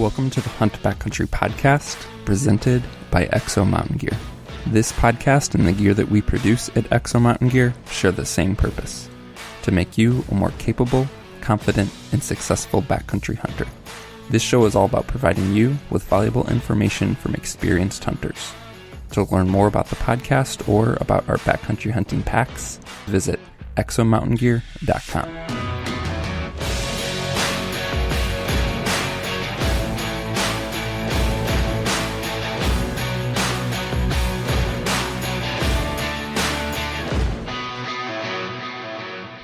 welcome to the Hunt Backcountry podcast, presented by Exo Mountain Gear. This podcast and the gear that we produce at Exo Mountain Gear share the same purpose: to make you a more capable, confident, and successful backcountry hunter. This show is all about providing you with valuable information from experienced hunters. To learn more about the podcast or about our backcountry hunting packs, visit exomountaingear.com.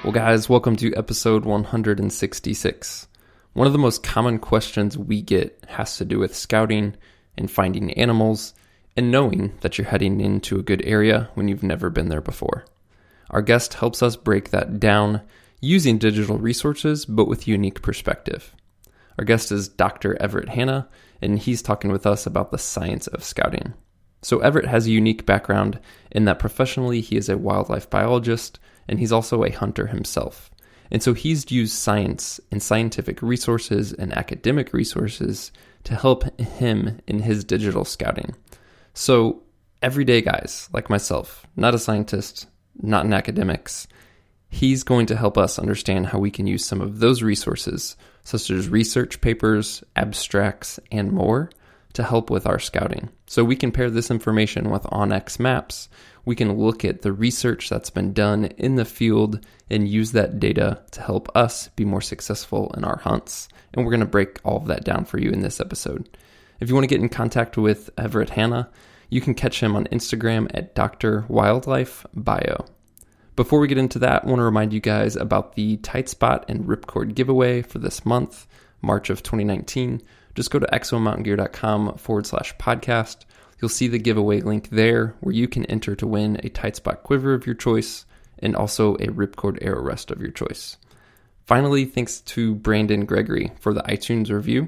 Well, guys, welcome to episode 166. One of the most common questions we get has to do with scouting and finding animals and knowing that you're heading into a good area when you've never been there before. Our guest helps us break that down using digital resources, but with unique perspective. Our guest is Dr. Everett Hanna, and he's talking with us about the science of scouting. So Everett has a unique background in that professionally he is a wildlife biologist, and he's also a hunter himself. And so he's used science and scientific resources and academic resources to help him in his digital scouting. So everyday guys like myself, not a scientist, not in academics, he's going to help us understand how we can use some of those resources, such as research papers, abstracts, and more, to help with our scouting. So we can pair this information with OnX maps. We can look at the research that's been done in the field and use that data to help us be more successful in our hunts. And we're going to break all of that down for you in this episode. If you want to get in contact with Everett Hanna, you can catch him on Instagram at Dr. Wildlife Bio. Before we get into that, I want to remind you guys about the Tight Spot and Ripcord giveaway for this month, March of 2019. Just go to exomountaingear.com/podcast. You'll see the giveaway link there where you can enter to win a Tight Spot quiver of your choice and also a Ripcord arrow rest of your choice. Finally, thanks to Brandon Gregory for the iTunes review.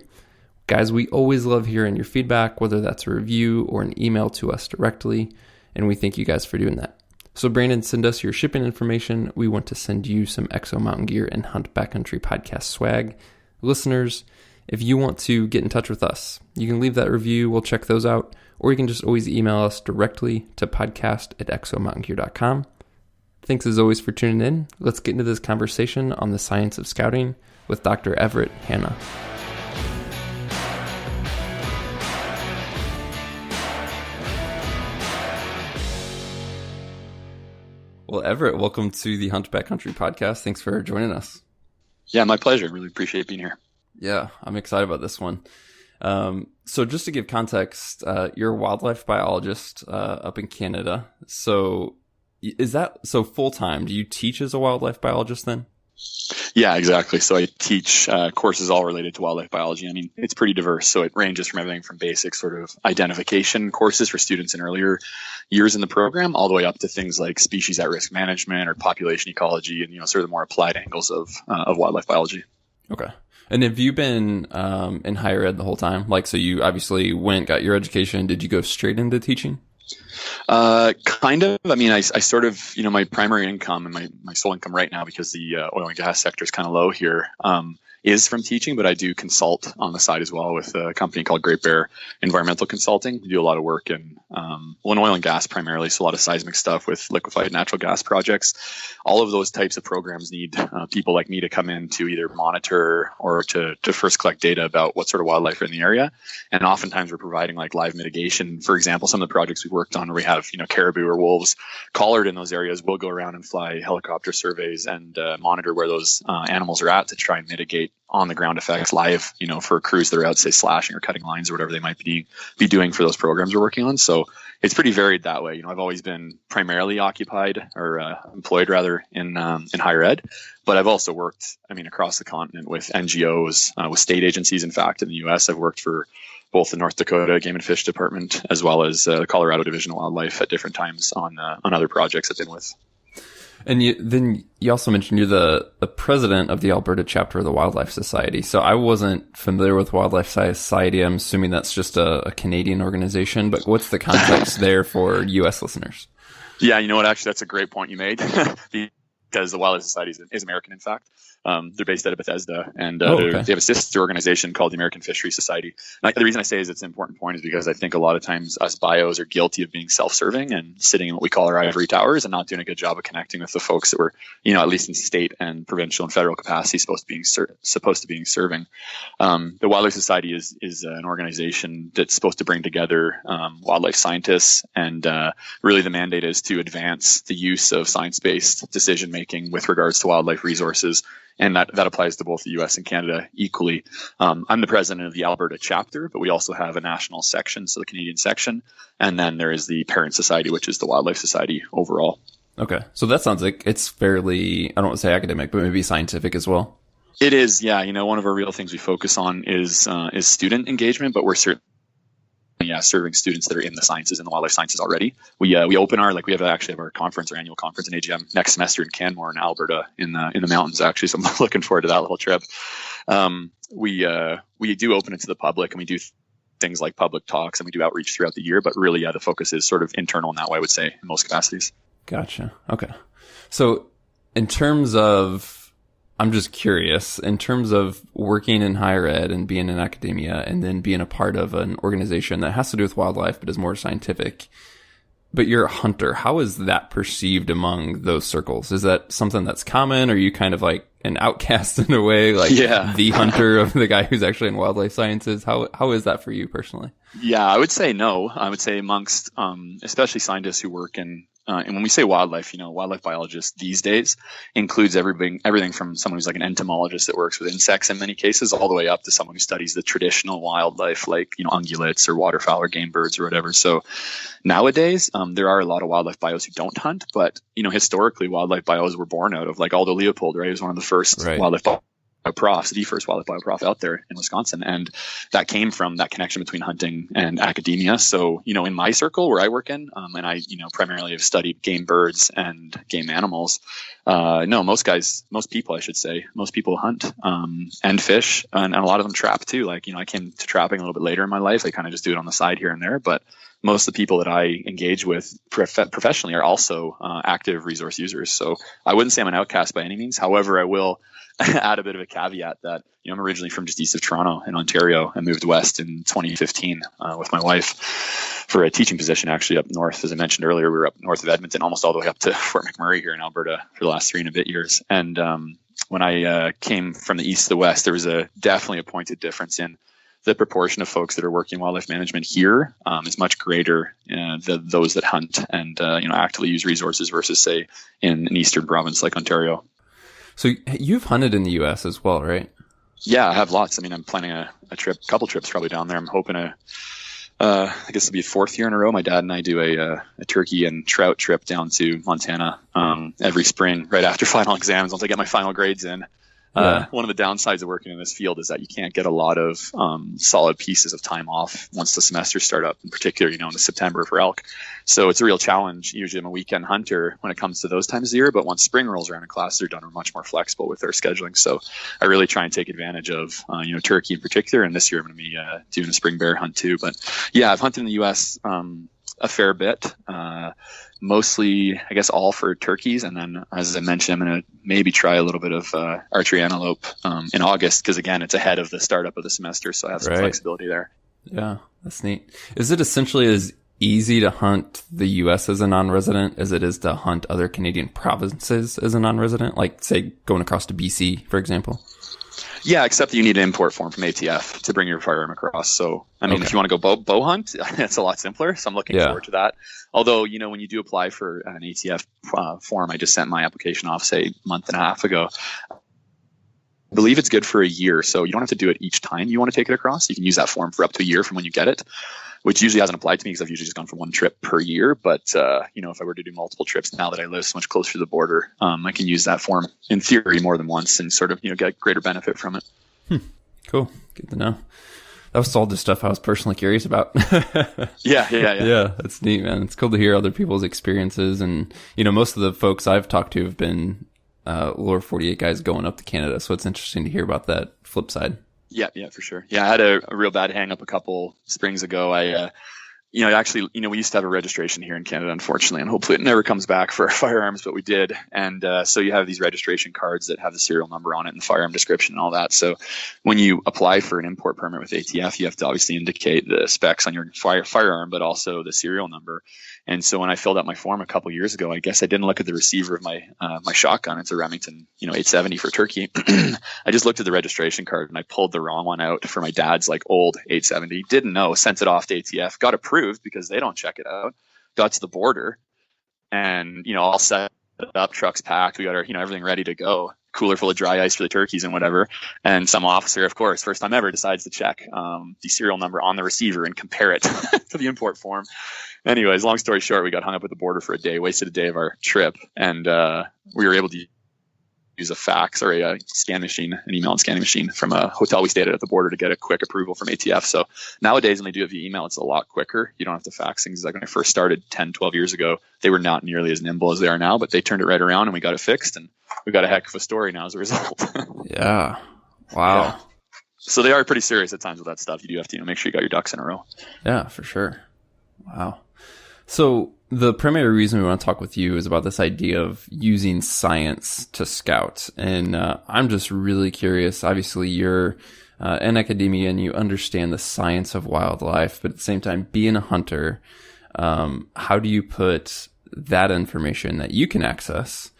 Guys, we always love hearing your feedback, whether that's a review or an email to us directly, and we thank you guys for doing that. So Brandon, send us your shipping information. We want to send you some Exo Mountain Gear and Hunt Backcountry podcast swag. Listeners, if you want to get in touch with us, you can leave that review. We'll check those out. Or you can just always email us directly to podcast@exomountaingear.com. Thanks as always for tuning in. Let's get into this conversation on the science of scouting with Dr. Everett Hanna. Well, Everett, welcome to the Hunt Backcountry podcast. Thanks for joining us. Yeah, my pleasure. Really appreciate being here. Yeah, I'm excited about this one. So just to give context, you're a wildlife biologist up in Canada. So is that so full-time? Do you teach as a wildlife biologist then? Yeah, exactly. So I teach courses all related to wildlife biology. I mean, it's pretty diverse. So it ranges from everything from basic sort of identification courses for students in earlier years in the program, all the way up to things like species at risk management or population ecology and, sort of the more applied angles of wildlife biology. Okay. And have you been in higher ed the whole time? So you obviously got your education. Did you go straight into teaching? Kind of. I mean, I sort of, my primary income and my sole income right now, because the oil and gas sector is kind of low here, is from teaching, but I do consult on the side as well with a company called Great Bear Environmental Consulting. We do a lot of work in oil and gas primarily, so a lot of seismic stuff with liquefied natural gas projects. All of those types of programs need people like me to come in to either monitor or to first collect data about what sort of wildlife are in the area. And oftentimes we're providing like live mitigation. For example, some of the projects we've worked on where we have, caribou or wolves collared in those areas, we'll go around and fly helicopter surveys and monitor where those animals are at to try and mitigate on the ground effects live, for crews that are out, say, slashing or cutting lines or whatever they might be doing for those programs we're working on. So it's pretty varied that way. I've always been primarily occupied or employed rather in higher ed, but I've also worked, across the continent with NGOs, with state agencies. In fact, in the U.S., I've worked for both the North Dakota Game and Fish Department as well as the Colorado Division of Wildlife at different times on other projects I've been with. And you also mentioned you're the president of the Alberta chapter of the Wildlife Society. So I wasn't familiar with Wildlife Society. I'm assuming that's just a Canadian organization, but what's the context there for U.S. listeners? Yeah, you know what? Actually, that's a great point you made because the Wildlife Society is American, in fact. They're based out of Bethesda, and Okay. they have a sister organization called the American Fishery Society. And the reason I say is it's an important point is because I think a lot of times us bios are guilty of being self-serving and sitting in what we call our ivory towers and not doing a good job of connecting with the folks that we're, at least in state and provincial and federal capacity, supposed to be serving. The Wildlife Society is an organization that's supposed to bring together wildlife scientists, and really the mandate is to advance the use of science-based decision making with regards to wildlife resources. And that applies to both the U.S. and Canada equally. I'm the president of the Alberta chapter, but we also have a national section, so the Canadian section. And then there is the parent society, which is the Wildlife Society overall. Okay. So that sounds like it's fairly, I don't want to say academic, but maybe scientific as well. It is, yeah. One of our real things we focus on is student engagement, but we're certainly serving students that are in the sciences and the wildlife sciences already. We open we have our conference, our annual conference in AGM next semester in Canmore in Alberta in the mountains actually. So I'm looking forward to that little trip. We do open it to the public, and we do things like public talks, and we do outreach throughout the year. But really, the focus is sort of internal in that way, I would say, in most capacities. Gotcha. Okay. So in terms of, I'm just curious, in terms of working in higher ed and being in academia and then being a part of an organization that has to do with wildlife but is more scientific, but you're a hunter, how is that perceived among those circles? Is that something that's common? Are you kind of like an outcast in a way, like the hunter of the guy who's actually in wildlife sciences? How is that for you personally? Yeah, I would say no. I would say amongst especially scientists who work in and when we say wildlife, wildlife biologist these days includes everything from someone who's like an entomologist that works with insects in many cases, all the way up to someone who studies the traditional wildlife, like, ungulates or waterfowl or game birds or whatever. So nowadays, there are a lot of wildlife bios who don't hunt, but, historically, wildlife bios were born out of, like, Aldo Leopold, right? He was one of the first wildlife profs, the first wildlife bio prof out there in Wisconsin. And that came from that connection between hunting and academia. So, in my circle where I work in, and I, primarily have studied game birds and game animals. No, most people hunt, and fish, and a lot of them trap too. Like, I came to trapping a little bit later in my life. I kind of just do it on the side here and there, but most of the people that I engage with professionally are also active resource users. So I wouldn't say I'm an outcast by any means. However, I will add a bit of a caveat that I'm originally from just east of Toronto in Ontario. I moved west in 2015 with my wife for a teaching position actually up north. As I mentioned earlier, we were up north of Edmonton, almost all the way up to Fort McMurray here in Alberta for the last 3 and a bit years. And when I came from the east to the west, there was definitely a pointed difference in the proportion of folks that are working in wildlife management here is much greater than those that hunt and actively use resources versus, say, in an eastern province like Ontario. So you've hunted in the U.S. as well, right? Yeah, I have lots. I mean, I'm planning a couple trips probably down there. I'm hoping I guess it'll be a 4th year in a row. My dad and I do a turkey and trout trip down to Montana every spring right after final exams once I get my final grades in. One of the downsides of working in this field is that you can't get a lot of solid pieces of time off once the semesters start up, in particular, into September for elk. So it's a real challenge. Usually I'm a weekend hunter when it comes to those times of the year, but once spring rolls around and classes are done, we're much more flexible with their scheduling. So I really try and take advantage of, turkey in particular. And this year I'm going to be doing a spring bear hunt too. But yeah, I've hunted in the U.S. A fair bit, mostly, I guess, all for turkeys. And then, as I mentioned, I'm going to maybe try a little bit of archery antelope in August because, again, it's ahead of the startup of the semester, so I have some flexibility there. Yeah, that's neat. Is it essentially as easy to hunt the U.S. as a non-resident as it is to hunt other Canadian provinces as a non-resident? Like, say, going across to BC, for example? Yeah, except that you need an import form from ATF to bring your firearm across. So, I mean, if you want to go bow hunt, it's a lot simpler. So I'm looking forward to that. Although, when you do apply for an ATF form, I just sent my application off, say, a month and a half ago. I believe it's good for a year. So you don't have to do it each time you want to take it across. You can use that form for up to a year from when you get it, which usually hasn't applied to me because I've usually just gone for 1 trip per year. But, if I were to do multiple trips now that I live so much closer to the border, I can use that form in theory more than once and sort of, get greater benefit from it. Cool. Good to know. That was all the stuff I was personally curious about. Yeah. Yeah, that's neat, man. It's cool to hear other people's experiences. And, most of the folks I've talked to have been lower 48 guys going up to Canada. So it's interesting to hear about that flip side. Yeah, for sure. Yeah, I had a real bad hang up a couple springs ago. Actually, we used to have a registration here in Canada, unfortunately, and hopefully it never comes back for firearms, but we did. And so you have these registration cards that have the serial number on it and the firearm description and all that. So when you apply for an import permit with ATF, you have to obviously indicate the specs on your firearm, but also the serial number. And so when I filled out my form a couple years ago, I guess I didn't look at the receiver of my shotgun. It's a Remington, 870 for turkey. I just looked at the registration card and I pulled the wrong one out for my dad's old 870. Didn't know, sent it off to ATF, got approved because they don't check it out. Got to the border and, all set up, trucks packed. We got our, everything ready to go. Cooler full of dry ice for the turkeys and whatever. And some officer, of course, first time ever, decides to check the serial number on the receiver and compare it to the import form. Anyways, long story short, we got hung up at the border for a day, wasted a day of our trip, and we were able to use a fax or a scan machine, an email and scanning machine from a hotel we stayed at the border to get a quick approval from ATF. So nowadays, when they do it via email, it's a lot quicker. You don't have to fax things. Like when I first started 10, 12 years ago, they were not nearly as nimble as they are now, but they turned it right around and we got it fixed, and we got a heck of a story now as a result. Yeah. Wow. Yeah. So they are pretty serious at times with that stuff. You do have to make sure you got your ducks in a row. Yeah, for sure. Wow. So the primary reason we want to talk with you is about this idea of using science to scout. And I'm just really curious. Obviously, you're in academia and you understand the science of wildlife, but at the same time, being a hunter, how do you put that information that you can access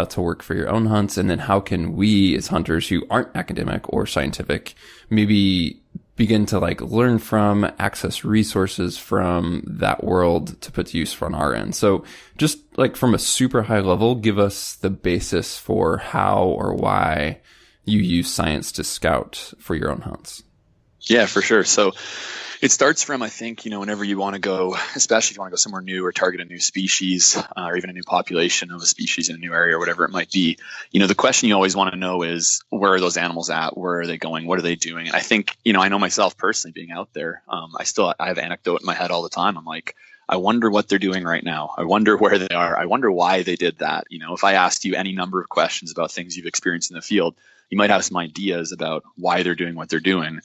to work for your own hunts? And then how can we as hunters who aren't academic or scientific maybe begin to learn from, access resources from that world to put to use on our end? So just from a super high level, give us the basis for how or why you use science to scout for your own hunts. Yeah, for sure. So it starts from, I think, whenever you want to go, especially if you want to go somewhere new or target a new species or even a new population of a species in a new area or whatever it might be, the question you always want to know is, where are those animals at? Where are they going? What are they doing? And I think, I know myself personally being out there, I have an anecdote in my head all the time. I'm like, I wonder what they're doing right now. I wonder where they are. I wonder why they did that. If I asked you any number of questions about things you've experienced in the field, you might have some ideas about why they're doing what they're doing,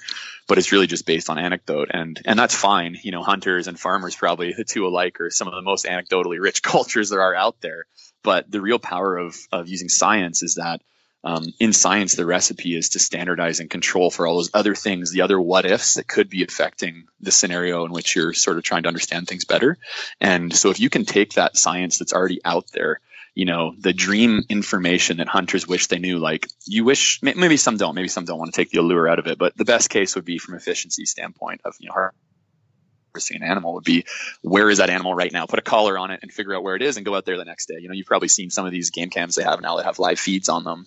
but it's really just based on anecdote. And that's fine. Hunters and farmers, probably the two alike, are some of the most anecdotally rich cultures there are out there. But the real power of using science is that in science, the recipe is to standardize and control for all those other things, the other what ifs that could be affecting the scenario in which you're sort of trying to understand things better. And so if you can take that science that's already out there, the dream information that hunters wish they knew, you wish, maybe some don't want to take the allure out of it, but the best case would be from efficiency standpoint of, harvesting an animal would be, where is that animal right now? Put a collar on it and figure out where it is and go out there the next day. You've probably seen some of these game cams they have now that have live feeds on them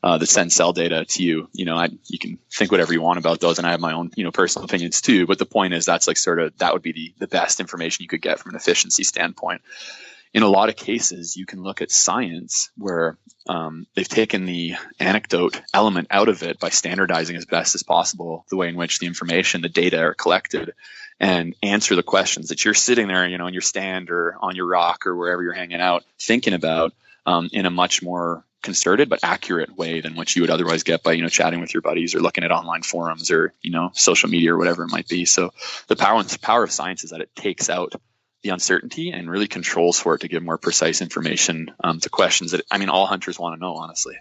that send cell data to you. You can think whatever you want about those, and I have my own, personal opinions too. But the point is that's that would be the best information you could get from an efficiency standpoint. In a lot of cases, you can look at science where they've taken the anecdote element out of it by standardizing as best as possible the way in which the information, the data are collected, and answer the questions that you're sitting there, in your stand or on your rock or wherever you're hanging out, thinking about in a much more concerted but accurate way than what you would otherwise get by, chatting with your buddies or looking at online forums or, social media or whatever it might be. So the power of science is that it takes out the uncertainty and really controls for it to give more precise information to questions that, all hunters want to know, honestly.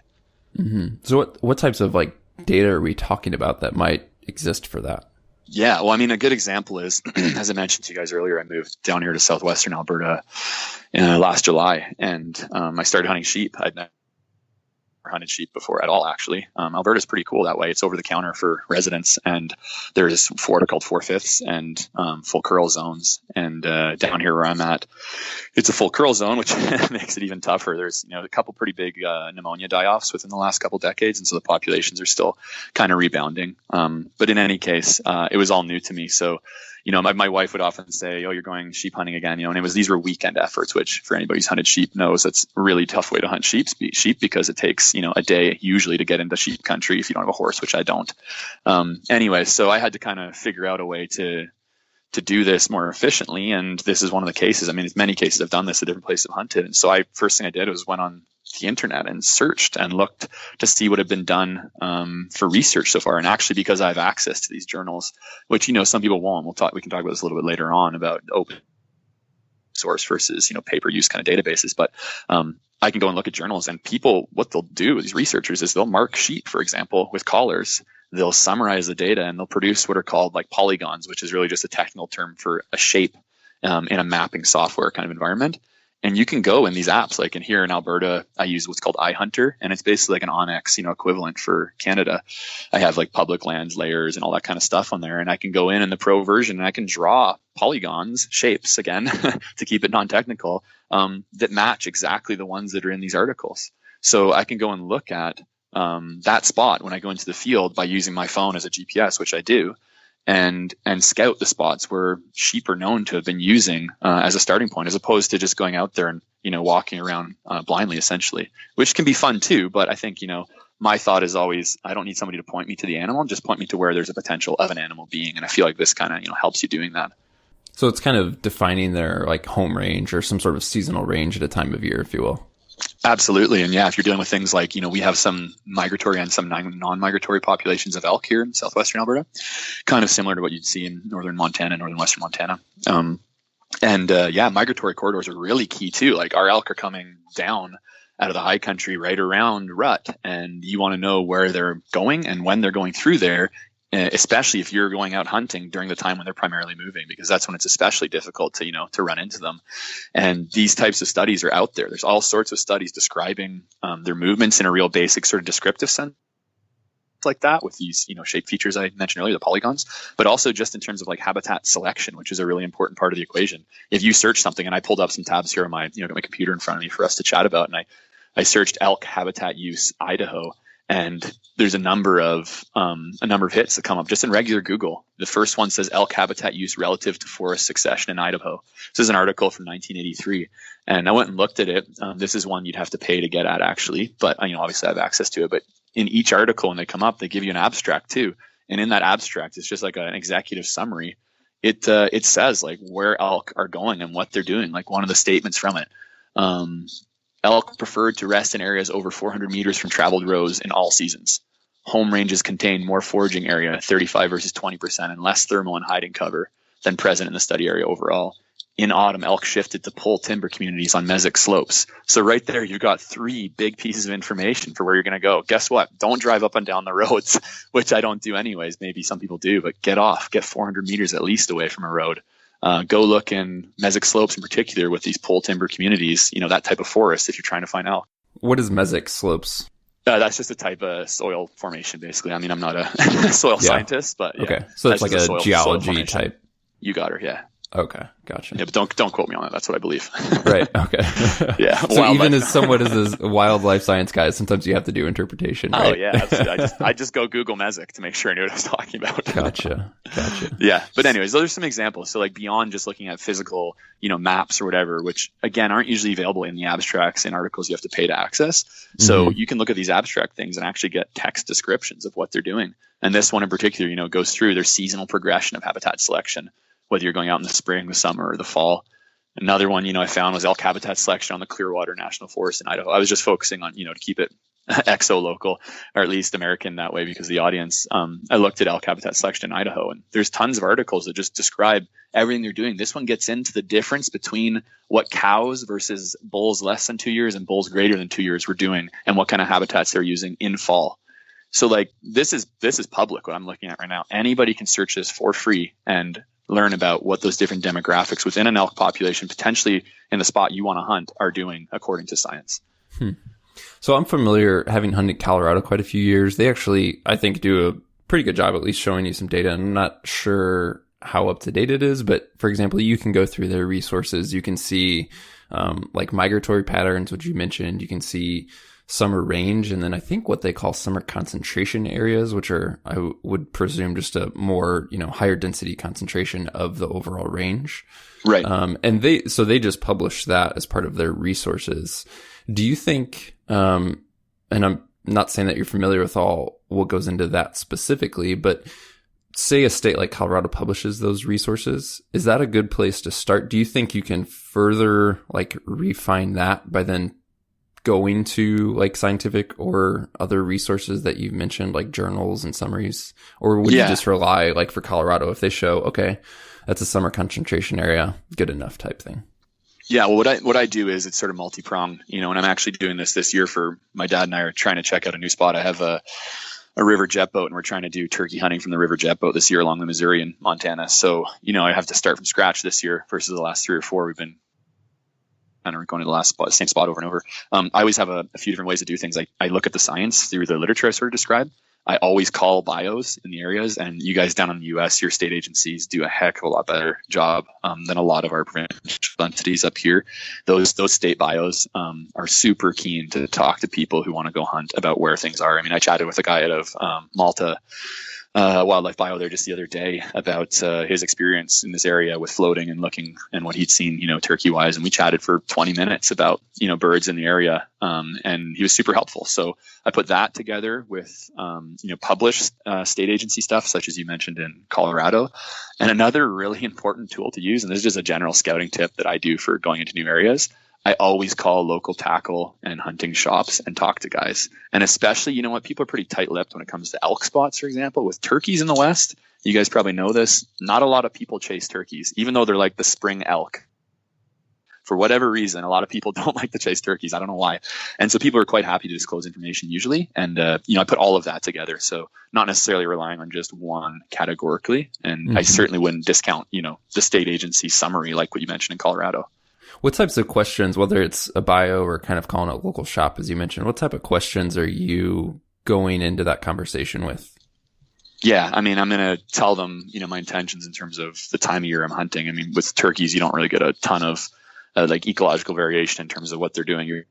Mm-hmm. So what types of data are we talking about that might exist for that? Yeah, well, a good example is, as I mentioned to you guys earlier, I moved down here to southwestern Alberta last July, and I started hunting sheep. I'd never hunted sheep before at all, actually. Alberta's pretty cool that way. It's over the counter for residents, and there's what are called 4/5 and full curl zones. And down here where I'm at, it's a full curl zone, which makes it even tougher. There's a couple pretty big pneumonia die-offs within the last couple decades, and so the populations are still kind of rebounding. But in any case, it was all new to me. So my wife would often say, "Oh, you're going sheep hunting again," and these were weekend efforts, which for anybody who's hunted sheep knows that's a really tough way to hunt sheep because it takes, a day usually to get into sheep country if you don't have a horse, which I don't. Anyway, so I had to kind of figure out a way to do this more efficiently. And this is one of the cases. In many cases I've done this at different places I've hunted. And so first thing I did was went on the internet and searched and looked to see what had been done for research so far. And actually, because I have access to these journals, which, some people won't, we can talk about this a little bit later on about open source versus, paper use kind of databases. But I can go and look at journals, and people, what they'll do, these researchers, is they'll mark sheep, for example, with collars. They'll summarize the data and they'll produce what are called like polygons, which is really just a technical term for a shape in a mapping software kind of environment. And you can go in these apps, like in here in Alberta, I use what's called iHunter, and it's basically like an Onyx, equivalent for Canada. I have like public lands layers and all that kind of stuff on there, and I can go in the pro version and I can draw polygons, shapes again, to keep it non-technical, that match exactly the ones that are in these articles. So I can go and look at that spot when I go into the field by using my phone as a GPS, which I do, and scout the spots where sheep are known to have been using as a starting point, as opposed to just going out there and walking around blindly, essentially, which can be fun too. But I think my thought is always, I don't need somebody to point me to the animal, just point me to where there's a potential of an animal being, and I feel like this kind of helps you doing that. So it's kind of defining their like home range or some sort of seasonal range at a time of year, if you will. Absolutely. And yeah, if you're dealing with things like, we have some migratory and some non-migratory populations of elk here in southwestern Alberta, kind of similar to what you'd see in northern Montana, northern western Montana. Migratory corridors are really key too. Like our elk are coming down out of the high country right around rut, and you want to know where they're going and when they're going through there, especially if you're going out hunting during the time when they're primarily moving, because that's when it's especially difficult to run into them. And these types of studies are out there. There's all sorts of studies describing their movements in a real basic sort of descriptive sense like that, with these shape features I mentioned earlier, the polygons, but also just in terms of like habitat selection, which is a really important part of the equation. If you search something, and I pulled up some tabs here on my got my computer in front of me for us to chat about, and I searched elk habitat use Idaho, and there's a number of hits that come up just in regular Google. The first one says elk habitat use relative to forest succession in Idaho. This is an article from 1983, and I went and looked at it. This is one you'd have to pay to get at, actually, but obviously I have access to it. But in each article, when they come up, they give you an abstract too, and in that abstract, it's just like an executive summary. It says like where elk are going and what they're doing. Like one of the statements from it. Elk preferred to rest in areas over 400 meters from traveled roads in all seasons. Home ranges contain more foraging area, 35 versus 20%, and less thermal and hiding cover than present in the study area overall. In autumn, elk shifted to pull timber communities on mesic slopes. So right there, you've got 3 big pieces of information for where you're going to go. Guess what? Don't drive up and down the roads, which I don't do anyways. Maybe some people do, but get 400 meters at least away from a road. Go look in mesic slopes in particular with these pole timber communities, that type of forest if you're trying to find elk. What is mesic slopes? That's just a type of soil formation, basically. I mean, I'm not a soil scientist, but yeah. Okay. So it's like a geology type. You got her, yeah. Okay, gotcha. Yeah, but don't quote me on that. That's what I believe. Right. Okay. Yeah. So even as somewhat as a wildlife science guy, sometimes you have to do interpretation. Right? Oh yeah. I just go Google mesic to make sure I knew what I was talking about. Gotcha. Yeah. But anyways, those are some examples. So like beyond just looking at physical, maps or whatever, which again aren't usually available in the abstracts in articles you have to pay to access. So you can look at these abstract things and actually get text descriptions of what they're doing. And this one in particular, goes through their seasonal progression of habitat selection, whether you're going out in the spring, the summer, or the fall. Another one, I found was elk habitat selection on the Clearwater National Forest in Idaho. I was just focusing on, to keep it exo-local, or at least American that way because of the audience. I looked at elk habitat selection in Idaho, and there's tons of articles that just describe everything they're doing. This one gets into the difference between what cows versus bulls less than 2 years and bulls greater than 2 years were doing, and what kind of habitats they're using in fall. So like this is public, what I'm looking at right now. Anybody can search this for free and learn about what those different demographics within an elk population, potentially in the spot you want to hunt, are doing according to science. So I'm familiar, having hunted Colorado quite a few years. They actually, I think, do a pretty good job at least showing you some data. I'm not sure how up to date it is, but for example, you can go through their resources. You can see like migratory patterns, which you mentioned. You can see summer range, and then I think what they call summer concentration areas, which are, I would presume, just a more, higher density concentration of the overall range. Right. And they just publish that as part of their resources. Do you think, and I'm not saying that you're familiar with all what goes into that specifically, but say a state like Colorado publishes those resources, is that a good place to start? Do you think you can further like refine that by then going to like scientific or other resources that you've mentioned, like journals and summaries? Or would you just rely, like for Colorado, if they show, okay, that's a summer concentration area, good enough type thing? Yeah, well, what I do is it's sort of multi-pronged, and I'm actually doing this year for my dad and I are trying to check out a new spot. I have a river jet boat, and we're trying to do turkey hunting from the river jet boat this year along the Missouri and Montana. So, I have to start from scratch this year versus the last 3 or 4 we've been kind of going to the same spot over and over. I always have a few different ways to do things. I look at the science through the literature I sort of described. I always call bios in the areas, and you guys down in the U.S., your state agencies do a heck of a lot better job than a lot of our provincial entities up here. Those state bios are super keen to talk to people who want to go hunt about where things are. I mean, I chatted with a guy out of Malta, Wildlife Bio there just the other day about his experience in this area with floating and looking and what he'd seen, turkey wise. And we chatted for 20 minutes about, birds in the area. And he was super helpful. So I put that together with, published state agency stuff, such as you mentioned in Colorado. And another really important tool to use, and this is just a general scouting tip that I do for going into new areas, I always call local tackle and hunting shops and talk to guys. And especially, people are pretty tight-lipped when it comes to elk spots, for example. With turkeys in the West, you guys probably know this, not a lot of people chase turkeys, even though they're like the spring elk. For whatever reason, a lot of people don't like to chase turkeys. I don't know why. And so people are quite happy to disclose information usually. And, I put all of that together. So not necessarily relying on just one categorically. And I certainly wouldn't discount, the state agency summary like what you mentioned in Colorado. What types of questions, whether it's a bio or kind of calling it local shop, as you mentioned, what type of questions are you going into that conversation with? Yeah, I mean, I'm going to tell them, my intentions in terms of the time of year I'm hunting. I mean, with turkeys, you don't really get a ton of like ecological variation in terms of what they're doing. You're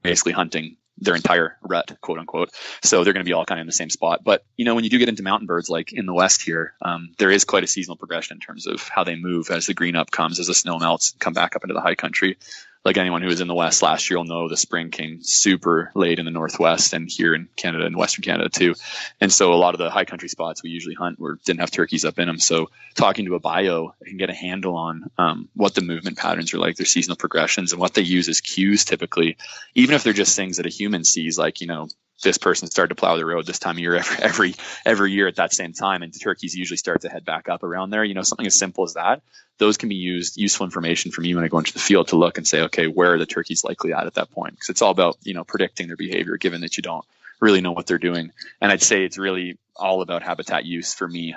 basically hunting their entire rut, quote unquote. So they're going to be all kind of in the same spot. But, when you do get into mountain birds, like in the West here, there is quite a seasonal progression in terms of how they move as the green up comes, as the snow melts, come back up into the high country. Like anyone who was in the West last year will know the spring came super late in the Northwest and here in Canada and Western Canada too. And so a lot of the high country spots we usually hunt didn't have turkeys up in them. So talking to a bio, I can get a handle on what the movement patterns are like, their seasonal progressions, and what they use as cues typically, even if they're just things that a human sees, like, this person started to plow the road this time of year every year at that same time, and the turkeys usually start to head back up around there. Something as simple as that. Those can be useful information for me when I go into the field to look and say, okay, where are the turkeys likely at that point? Because it's all about, predicting their behavior, given that you don't really know what they're doing. And I'd say it's really all about habitat use for me,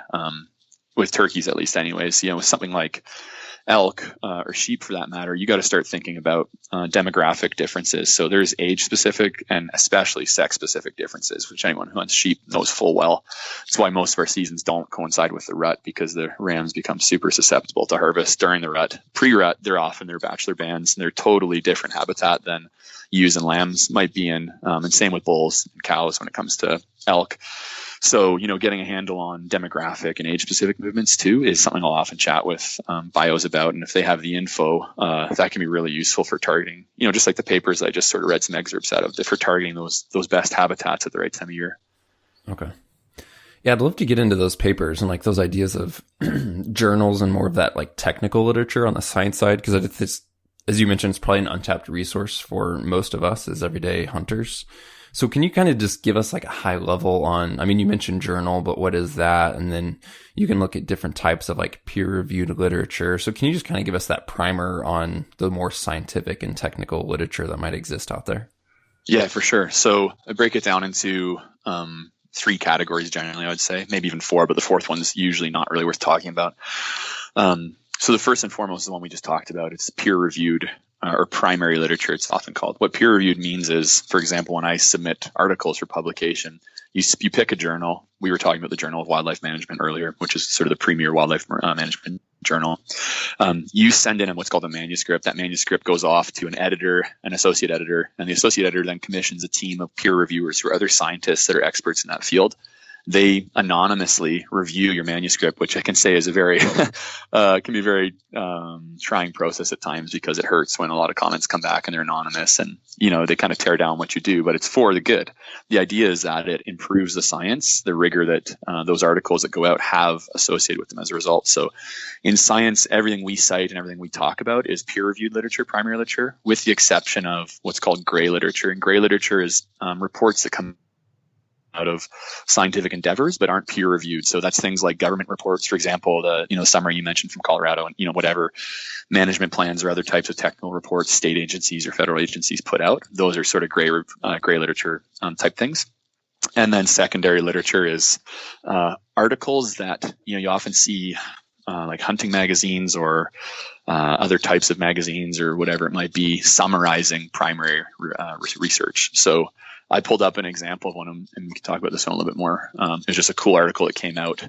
with turkeys at least anyways. With something like elk or sheep for that matter, you got to start thinking about demographic differences. So there's age specific and especially sex specific differences, which anyone who hunts sheep knows full well. That's why most of our seasons don't coincide with the rut, because the rams become super susceptible to harvest during the rut. Pre-rut, they're often their bachelor bands, and they're totally different habitat than ewes and lambs might be in. And same with bulls and cows when it comes to elk. So, getting a handle on demographic and age-specific movements too is something I'll often chat with bios about. And if they have the info, that can be really useful for targeting, just like the papers I just sort of read some excerpts out of, for targeting those best habitats at the right time of year. Okay. Yeah, I'd love to get into those papers and like those ideas of journals and more of that like technical literature on the science side, because it's, as you mentioned, it's probably an untapped resource for most of us as everyday hunters. So can you kind of just give us like a high level on, I mean, you mentioned journal, but what is that? And then you can look at different types of like peer reviewed literature. So can you just kind of give us that primer on the more scientific and technical literature that might exist out there? Yeah, for sure. So I break it down into 3 categories generally, I would say, maybe even 4, but the 4th one's usually not really worth talking about. So the first and foremost is the one we just talked about. It's peer reviewed or primary literature, it's often called. What peer reviewed means is, for example, when I submit articles for publication, you pick a journal. We were talking about the Journal of Wildlife Management earlier, which is sort of the premier wildlife management journal. You send in what's called a manuscript. That manuscript goes off to an editor, an associate editor, and the associate editor then commissions a team of peer reviewers who are other scientists that are experts in that field. they anonymously review your manuscript, which I can say is a very, can be a very trying process at times, because it hurts when a lot of comments come back and they're anonymous, and, they kind of tear down what you do, but it's for the good. The idea is that it improves the science, the rigor that those articles that go out have associated with them as a result. So in science, everything we cite and everything we talk about is peer-reviewed literature, primary literature, with the exception of what's called gray literature. And gray literature is reports that come out of scientific endeavors but aren't peer reviewed. So that's things like government reports, for example, the summary you mentioned from Colorado, and whatever management plans or other types of technical reports state agencies or federal agencies put out. Those are sort of gray literature type things. And then secondary literature is articles that you often see like hunting magazines or other types of magazines or whatever it might be, summarizing primary research. So I pulled up an example of one of them, and we can talk about this one a little bit more. It was just a cool article that came out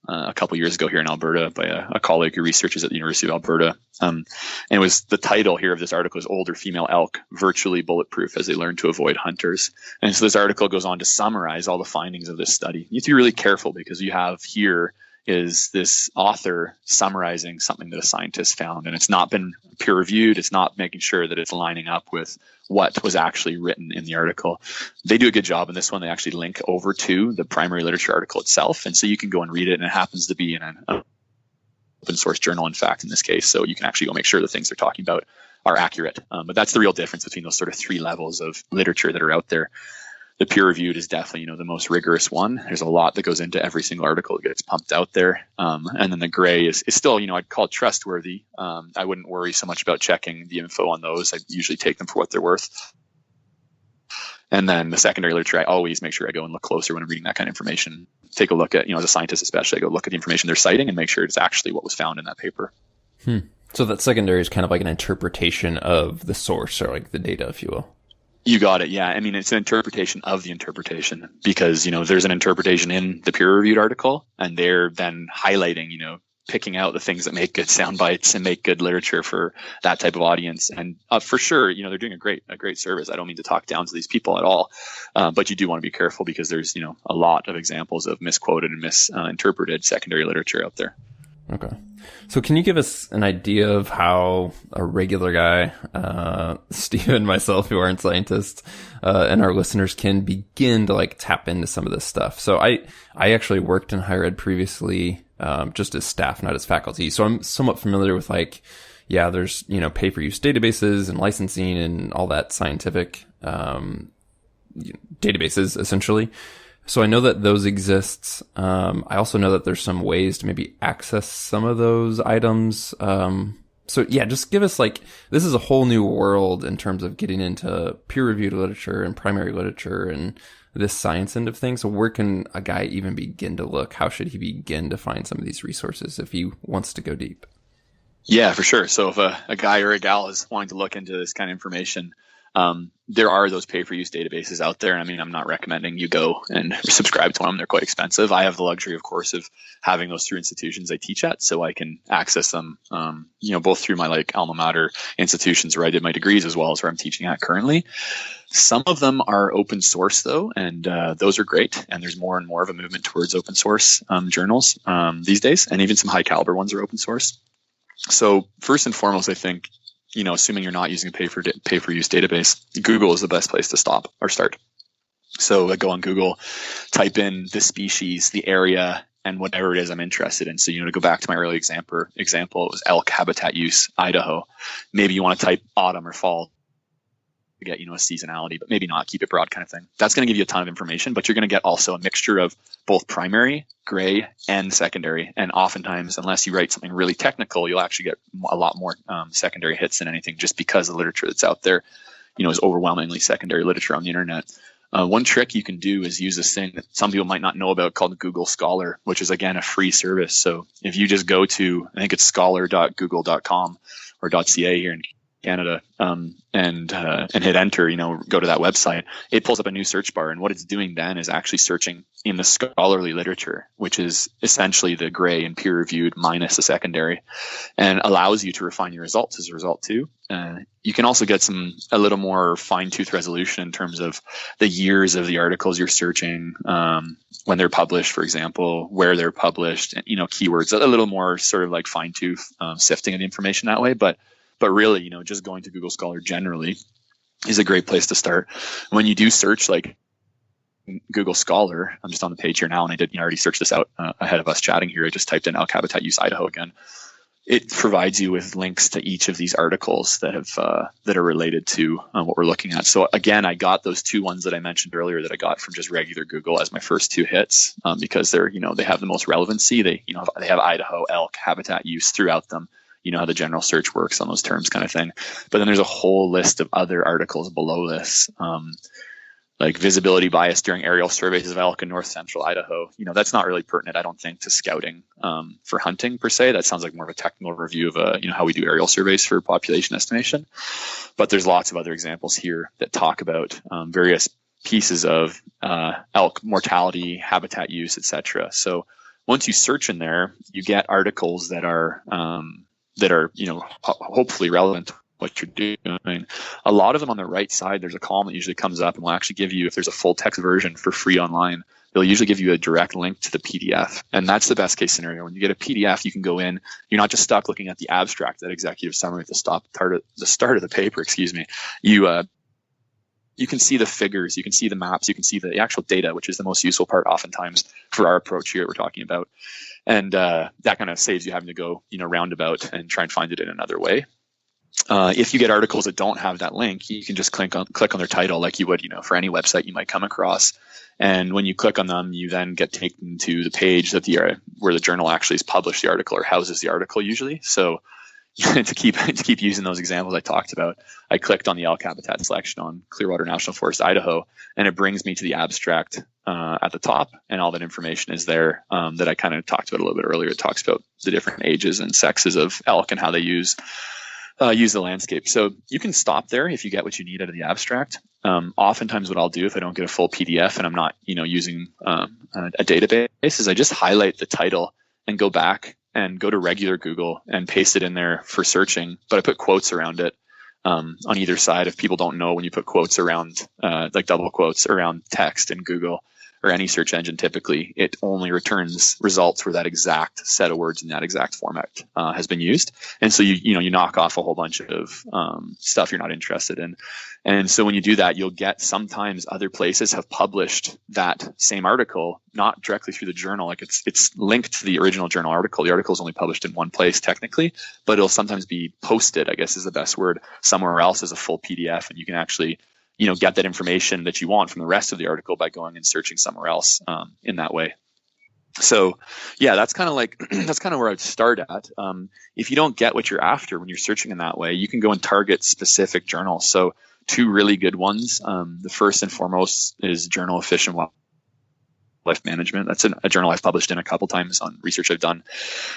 a couple years ago here in Alberta by a colleague who researches at the University of Alberta. And it was, the title here of this article is "Older Female Elk Virtually Bulletproof as They Learn to Avoid Hunters." And so this article goes on to summarize all the findings of this study. You have to be really careful, because you have here is this author summarizing something that a scientist found, and it's not been peer reviewed. It's not making sure that it's lining up with what was actually written in the article. They do a good job in this one. They actually link over to the primary literature article itself, and so you can go and read it, and it happens to be in an open source journal, in fact, in this case, so you can actually go make sure the things they're talking about are accurate. But that's the real difference between those sort of three levels of literature that are out there. The peer-reviewed is definitely, the most rigorous one. There's a lot that goes into every single article that gets pumped out there. And then the gray is still, I'd call it trustworthy. I wouldn't worry so much about checking the info on those. I usually take them for what they're worth. And then the secondary literature, I always make sure I go and look closer when I'm reading that kind of information. Take a look at, as a scientist especially, I go look at the information they're citing and make sure it's actually what was found in that paper. So that secondary is kind of like an interpretation of the source, or like the data, if you will. You got it. Yeah. I mean, it's an interpretation of the interpretation, because, there's an interpretation in the peer-reviewed article, and they're then highlighting, picking out the things that make good sound bites and make good literature for that type of audience. And for sure, they're doing a great service. I don't mean to talk down to these people at all, but you do want to be careful, because there's, a lot of examples of misquoted and misinterpreted secondary literature out there. Okay. So can you give us an idea of how a regular guy, Steve and myself, who aren't scientists, and our listeners can begin to tap into some of this stuff? So I actually worked in higher ed previously, just as staff, not as faculty. So I'm somewhat familiar with there's, pay-per-use databases and licensing and all that scientific, databases essentially. So I know that those exist. I also know that there's some ways to maybe access some of those items. So yeah, just give us this is a whole new world in terms of getting into peer-reviewed literature and primary literature and this science end of things. So where can a guy even begin to look? How should he begin to find some of these resources if he wants to go deep? Yeah, for sure. So if a guy or a gal is wanting to look into this kind of information, there are those pay-for-use databases out there. I mean, I'm not recommending you go and subscribe to them. They're quite expensive. I have the luxury, of course, of having those through institutions I teach at, so I can access them, both through my alma mater institutions where I did my degrees, as well as where I'm teaching at currently. Some of them are open source, though, and those are great. And there's more and more of a movement towards open source journals these days, and even some high caliber ones are open source. So first and foremost, I think, assuming you're not using a pay-for-use database, Google is the best place to stop or start. So I go on Google, type in the species, the area, and whatever it is I'm interested in. So, to go back to my early example, it was elk habitat use, Idaho. Maybe you want to type autumn or fall to get, a seasonality, but maybe not, keep it broad kind of thing. That's going to give you a ton of information, but you're going to get also a mixture of both primary, gray, and secondary. And oftentimes, unless you write something really technical, you'll actually get a lot more secondary hits than anything, just because the literature that's out there, is overwhelmingly secondary literature on the internet. One trick you can do is use this thing that some people might not know about called Google Scholar, which is, again, a free service. So if you just go to, I think it's scholar.google.com or .ca here in Canada, and hit enter, go to that website, it pulls up a new search bar. And what it's doing then is actually searching in the scholarly literature, which is essentially the gray and peer reviewed minus the secondary, and allows you to refine your results as a result too. You can also get a little more fine tooth resolution in terms of the years of the articles you're searching, when they're published, for example, where they're published, keywords, a little more sort of like fine tooth sifting of the information that way. But really, just going to Google Scholar generally is a great place to start. When you do search like Google Scholar, I'm just on the page here now, and I did already search this out ahead of us chatting here. I just typed in elk habitat use Idaho again. It provides you with links to each of these articles that are related to what we're looking at. So again, I got those two ones that I mentioned earlier that I got from just regular Google as my first two hits, because they're they have the most relevancy. They have Idaho elk habitat use throughout them. You know how the general search works on those terms, kind of thing. But then there's a whole list of other articles below this, like visibility bias during aerial surveys of elk in north central Idaho. That's not really pertinent, I don't think, to scouting for hunting per se. That sounds like more of a technical review of how we do aerial surveys for population estimation. But there's lots of other examples here that talk about various pieces of elk mortality, habitat use, etc. So once you search in there, you get articles that are hopefully relevant to what you're doing. A lot of them on the right side, there's a column that usually comes up and will actually give you, if there's a full text version for free online, they'll usually give you a direct link to the PDF. And that's the best case scenario. When you get a PDF, you can go in, you're not just stuck looking at the abstract, that executive summary at the start of the paper, you can see the figures, you can see the maps, you can see the actual data, which is the most useful part oftentimes for our approach here we're talking about. And that kind of saves you having to go, roundabout and try and find it in another way. If you get articles that don't have that link, you can just click on their title like you would, for any website you might come across. And when you click on them, you then get taken to the page that where the journal actually has published the article or houses the article usually. So to keep using those examples I talked about, I clicked on the elk habitat selection on Clearwater National Forest, Idaho, and it brings me to the abstract at the top, and all that information is there that I kind of talked about a little bit earlier. It talks about the different ages and sexes of elk and how they use the landscape. So you can stop there if you get what you need out of the abstract. Oftentimes what I'll do if I don't get a full PDF and I'm not using a database is I just highlight the title and go back and go to regular Google and paste it in there for searching, but I put quotes around it on either side. If people don't know, when you put quotes around, like double quotes around text in Google or any search engine, typically it only returns results where that exact set of words in that exact format has been used. And so you knock off a whole bunch of stuff you're not interested in. And so when you do that, you'll get sometimes other places have published that same article, not directly through the journal. Like it's linked to the original journal article. The article is only published in one place technically, but it'll sometimes be posted, I guess is the best word, somewhere else as a full PDF. And you can actually get that information that you want from the rest of the article by going and searching somewhere else in that way. So yeah, that's kind of where I'd start at. If you don't get what you're after when you're searching in that way, you can go and target specific journals. So two really good ones. The first and foremost is Journal of Fish and Wildlife Management. That's a journal I've published in a couple times on research I've done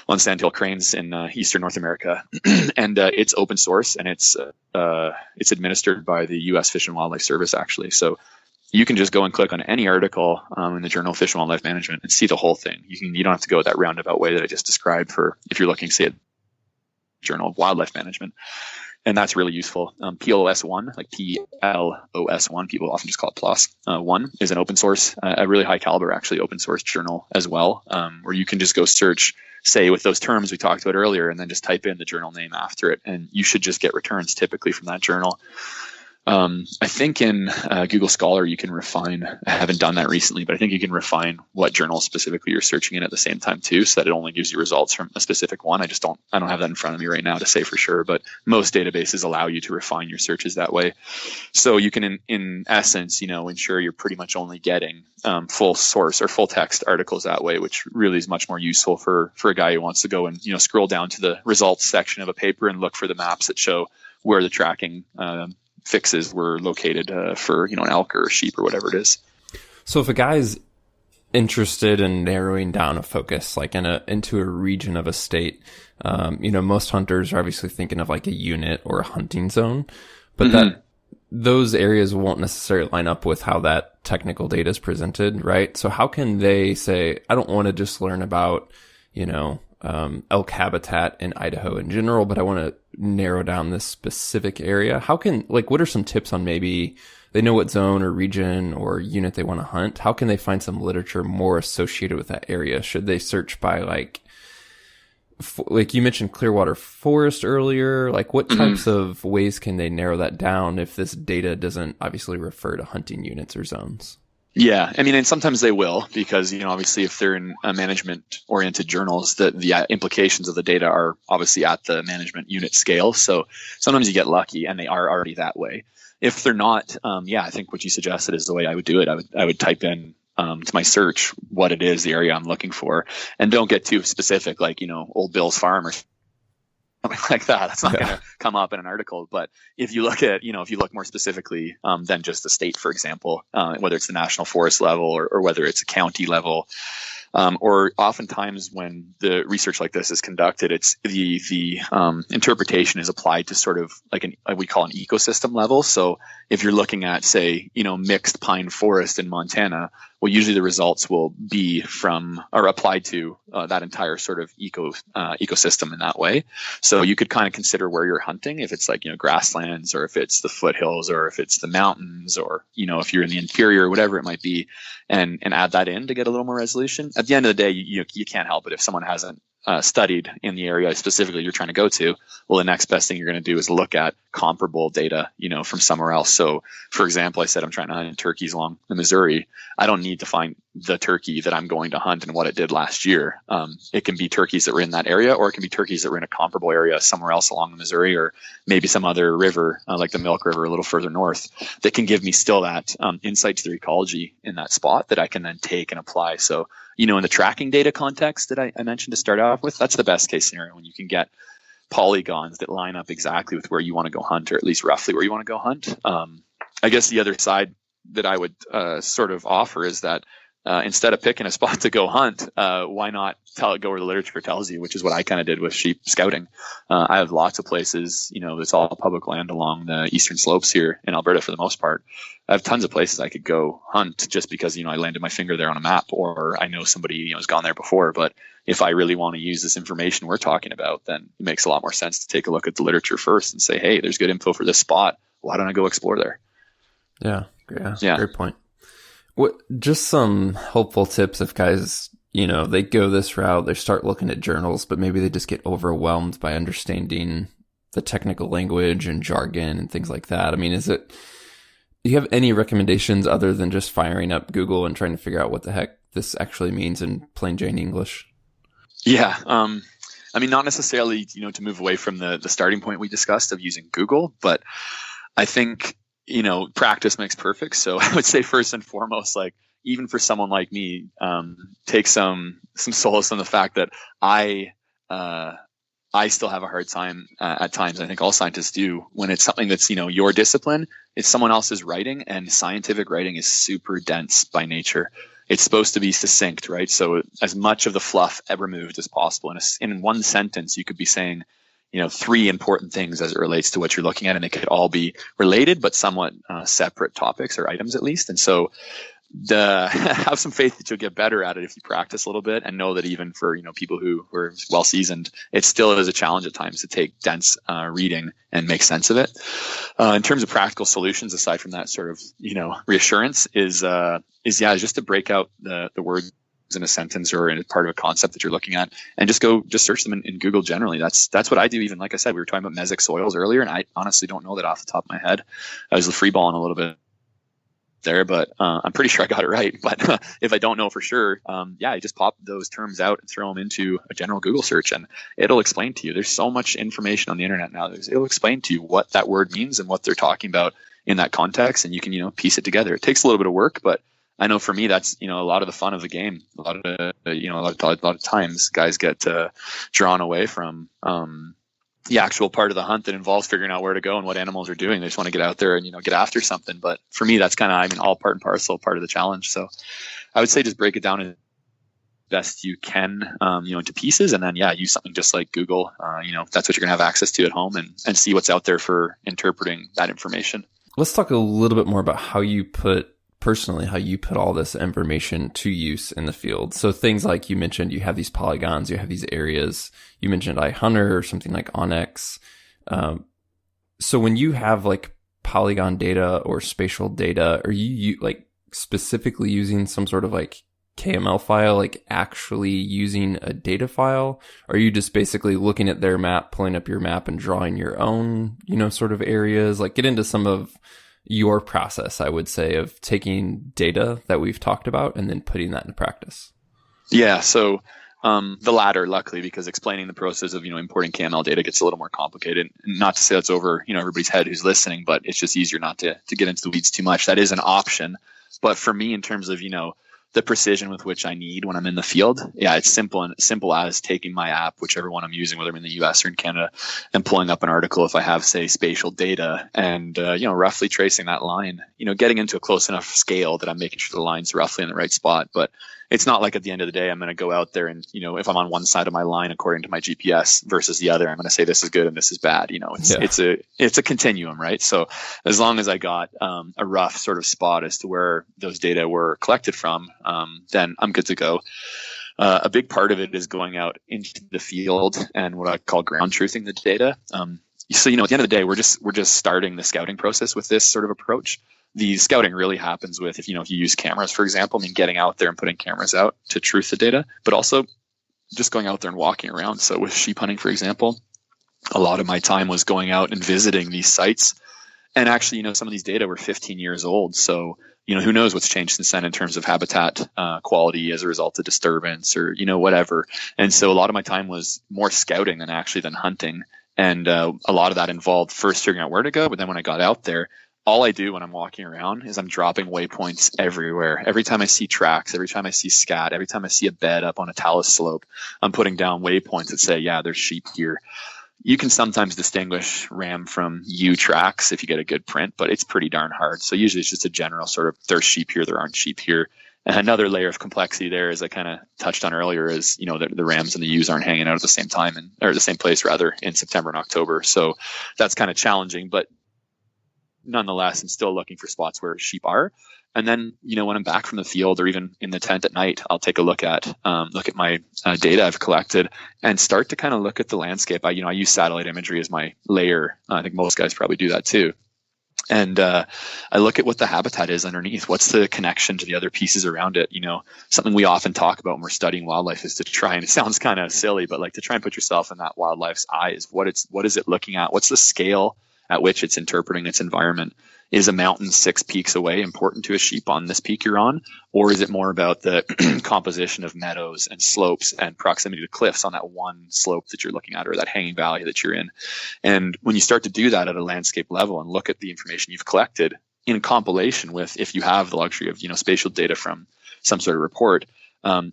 on sandhill cranes in eastern North America, and it's open source and it's administered by the U.S. Fish and Wildlife Service actually. So you can just go and click on any article in the Journal of Fish and Wildlife Management and see the whole thing. You don't have to go that roundabout way that I just described for if you're looking, say, at Journal of Wildlife Management. And that's really useful. PLOS1, like PLOS1, people often just call it PLOS. One is an open source, a really high caliber, actually open source journal as well, where you can just go search, say, with those terms we talked about earlier, and then just type in the journal name after it. And you should just get returns typically from that journal. I think in Google Scholar, you can refine, I haven't done that recently, but I think you can refine what journal specifically you're searching in at the same time too, so that it only gives you results from a specific one. I don't have that in front of me right now to say for sure, but most databases allow you to refine your searches that way. So you can, in essence, ensure you're pretty much only getting full source or full text articles that way, which really is much more useful for a guy who wants to go and, scroll down to the results section of a paper and look for the maps that show where the tracking fixes were located for an elk or a sheep or whatever it is. So if a guy's interested in narrowing down a focus, like into a region of a state, most hunters are obviously thinking of like a unit or a hunting zone, but those areas won't necessarily line up with how that technical data is presented, right? So how can they say, I don't want to just learn about, elk habitat in Idaho in general, but I want to narrow down this specific area? What are some tips on maybe they know what zone or region or unit they want to hunt? How can they find some literature more associated with that area? Should they search by like you mentioned Clearwater Forest earlier, like what types of ways can they narrow that down if this data doesn't obviously refer to hunting units or zones? Yeah, I mean, and sometimes they will, because, obviously if they're in management-oriented journals, the implications of the data are obviously at the management unit scale. So sometimes you get lucky and they are already that way. If they're not, I think what you suggested is the way I would do it. I would type in to my search what it is, the area I'm looking for, and don't get too specific, like, Old Bill's Farm or something like that. That's not going to come up in an article. But if you look at, if you look more specifically than just the state, for example, whether it's the national forest level or whether it's a county level, or oftentimes when the research like this is conducted, it's the interpretation is applied to sort of like we call an ecosystem level. So if you're looking at, say, mixed pine forest in Montana, well, usually the results will be from or applied to that entire sort of ecosystem in that way. So you could kind of consider where you're hunting, if it's like, grasslands, or if it's the foothills, or if it's the mountains, or, if you're in the interior, whatever it might be, and add that in to get a little more resolution. At the end of the day, you can't help it if someone hasn't studied in the area specifically you're trying to go to. Well, the next best thing you're going to do is look at comparable data, from somewhere else. So, for example, I said I'm trying to hunt turkeys along the Missouri. I don't need to find the turkey that I'm going to hunt and what it did last year. It can be turkeys that were in that area, or it can be turkeys that were in a comparable area somewhere else along the Missouri, or maybe some other river, like the Milk River a little further north, that can give me still that insight to the ecology in that spot that I can then take and apply. So, in the tracking data context that I mentioned to start off with, that's the best case scenario, when you can get polygons that line up exactly with where you want to go hunt, or at least roughly where you want to go hunt. I guess the other side that I would sort of offer is that instead of picking a spot to go hunt, why not go where the literature tells you, which is what I kind of did with sheep scouting. I have lots of places, it's all public land along the eastern slopes here in Alberta for the most part. I have tons of places I could go hunt just because, I landed my finger there on a map, or I know somebody, has gone there before. But if I really want to use this information we're talking about, then it makes a lot more sense to take a look at the literature first and say, hey, there's good info for this spot. Why don't I go explore there? Yeah. Great point. Just some helpful tips if guys, they go this route, they start looking at journals, but maybe they just get overwhelmed by understanding the technical language and jargon and things like that. I mean, do you have any recommendations other than just firing up Google and trying to figure out what the heck this actually means in plain Jane English? Yeah. I mean, not necessarily, to move away from the starting point we discussed of using Google, but I think, practice makes perfect. So I would say first and foremost, like, even for someone like me, take some solace in the fact that I still have a hard time at times. I think all scientists do, when it's something that's, your discipline, it's someone else's writing, and scientific writing is super dense by nature. It's supposed to be succinct, right? So as much of the fluff removed as possible. In one sentence, you could be saying, three important things as it relates to what you're looking at, and they could all be related, but somewhat separate topics or items at least. And so have some faith that you'll get better at it if you practice a little bit, and know that even for, people who are well seasoned, it still is a challenge at times to take dense reading and make sense of it. In terms of practical solutions, aside from that sort of, reassurance, is just to break out the words in a sentence or in a part of a concept that you're looking at, and just search them in Google generally. That's what I do. Even, like I said, we were talking about mesic soils earlier, and I honestly don't know that off the top of my head. I was freeballing a little bit there, but I'm pretty sure I got it right. But if I don't know for sure, I just pop those terms out and throw them into a general Google search, and it'll explain to you. There's so much information on the internet now. It'll explain to you what that word means and what they're talking about in that context, and you can, piece it together. It takes a little bit of work, but I know for me, that's, a lot of the fun of the game. A lot of times guys get drawn away from, the actual part of the hunt that involves figuring out where to go and what animals are doing. They just want to get out there and, get after something. But for me, that's kind of, all part and parcel, part of the challenge. So I would say just break it down as best you can, into pieces, and then, use something just like Google, that's what you're going to have access to at home, and see what's out there for interpreting that information. Let's talk a little bit more about how you put all this information to use in the field. So things like you mentioned, you have these polygons, you have these areas. You mentioned iHunter or something like Onyx. So when you have like polygon data or spatial data, are you like specifically using some sort of like KML file, like actually using a data file? Or are you just basically looking at their map, pulling up your map and drawing your own, sort of areas? Like get into some of your process, I would say, of taking data that we've talked about and then putting that into practice. Yeah. So the latter, luckily, because explaining the process of, importing KML data gets a little more complicated. Not to say that's over, everybody's head who's listening, but it's just easier not to get into the weeds too much. That is an option. But for me, in terms of, the precision with which I need when I'm in the field, it's simple as taking my app, whichever one I'm using, whether I'm in the US or in Canada, and pulling up an article if I have, say, spatial data, and roughly tracing that line, getting into a close enough scale that I'm making sure the line's roughly in the right spot. But it's not like at the end of the day I'm going to go out there and, if I'm on one side of my line according to my GPS versus the other, I'm going to say this is good and this is bad. It's a continuum, right? So as long as I got a rough sort of spot as to where those data were collected from, then I'm good to go. A big part of it is going out into the field and what I call ground truthing the data. So, at the end of the day, we're just starting the scouting process with this sort of approach. The scouting really happens with, if you use cameras, for example, getting out there and putting cameras out to truth the data, but also just going out there and walking around. So with sheep hunting, for example, a lot of my time was going out and visiting these sites. And actually, some of these data were 15 years old. So, who knows what's changed since then in terms of habitat quality as a result of disturbance or, whatever. And so a lot of my time was more scouting than hunting. And a lot of that involved first figuring out where to go. But then when I got out there, all I do when I'm walking around is I'm dropping waypoints everywhere. Every time I see tracks, every time I see scat, every time I see a bed up on a talus slope, I'm putting down waypoints that say, there's sheep here. You can sometimes distinguish ram from ewe tracks if you get a good print, but it's pretty darn hard. So usually it's just a general sort of, there's sheep here, there aren't sheep here. And another layer of complexity there, as I kind of touched on earlier, is, the rams and the ewes aren't hanging out at the same time or the same place rather in September and October. So that's kind of challenging, but nonetheless, I'm still looking for spots where sheep are. And then, when I'm back from the field or even in the tent at night, I'll take a look at my data I've collected and start to kind of look at the landscape. I use satellite imagery as my layer. I think most guys probably do that too. And I look at what the habitat is underneath. What's the connection to the other pieces around it? Something we often talk about when we're studying wildlife is to try, and it sounds kind of silly, but like to try and put yourself in that wildlife's eyes. What is it looking at? What's the scale at which it's interpreting its environment? Is a mountain 6 peaks away important to a sheep on this peak you're on? Or is it more about the composition of meadows and slopes and proximity to cliffs on that one slope that you're looking at or that hanging valley that you're in? And when you start to do that at a landscape level and look at the information you've collected in compilation with, if you have the luxury of, spatial data from some sort of report,